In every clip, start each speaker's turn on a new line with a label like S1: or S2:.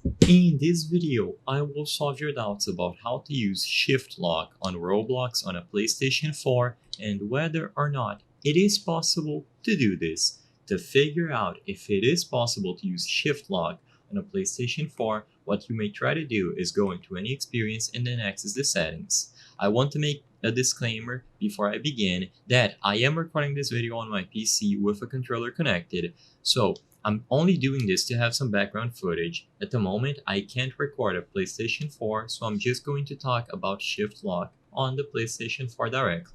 S1: In this video, I will solve your doubts about how to use Shift Lock on Roblox on a PlayStation 4 and whether or not it is possible to do this. To figure out if it is possible to use Shift Lock on a PlayStation 4, what you may try to do is go into any experience and then access the settings. I want to make a disclaimer before I begin that I am recording this video on my PC with a controller connected, so I'm only doing this to have some background footage. At the moment, I can't record a PlayStation 4, so I'm just going to talk about Shift Lock on the PlayStation 4 directly.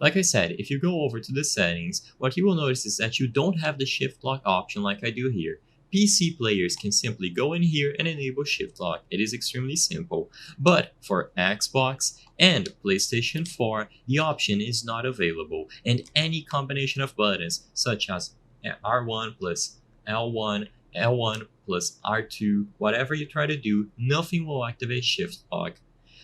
S1: Like I said, if you go over to the settings, what you will notice is that you don't have the Shift Lock option like I do here. PC players can simply go in here and enable Shift Lock. It is extremely simple. But for Xbox and PlayStation 4, the option is not available, and any combination of buttons, such as R1 plus L1, L1 plus R2, whatever you try to do, nothing will activate Shift Lock.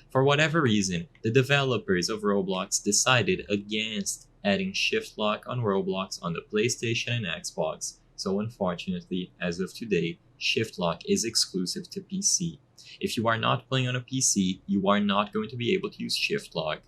S1: For whatever reason, the developers of Roblox decided against adding Shift Lock on Roblox on the PlayStation and Xbox. So unfortunately, as of today, Shift Lock is exclusive to PC. If you are not playing on a PC, you are not going to be able to use Shift Lock.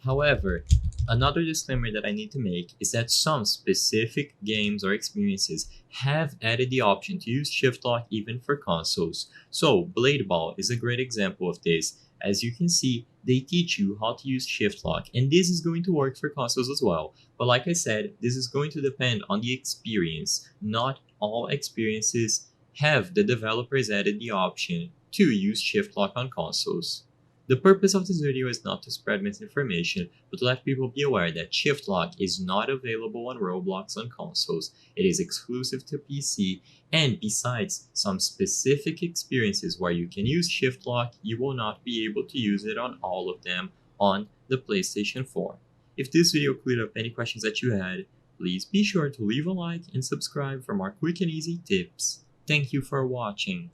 S1: However, another disclaimer that I need to make is that some specific games or experiences have added the option to use Shift Lock even for consoles. So, Blade Ball is a great example of this. As you can see, they teach you how to use Shift Lock, and this is going to work for consoles as well. But like I said, this is going to depend on the experience. Not all experiences have the developers added the option to use Shift Lock on consoles. The purpose of this video is not to spread misinformation, but to let people be aware that Shift Lock is not available on Roblox on consoles. It is exclusive to PC, and besides some specific experiences where you can use Shift Lock, you will not be able to use it on all of them on the PlayStation 4. If this video cleared up any questions that you had, please be sure to leave a like and subscribe for more quick and easy tips. Thank you for watching.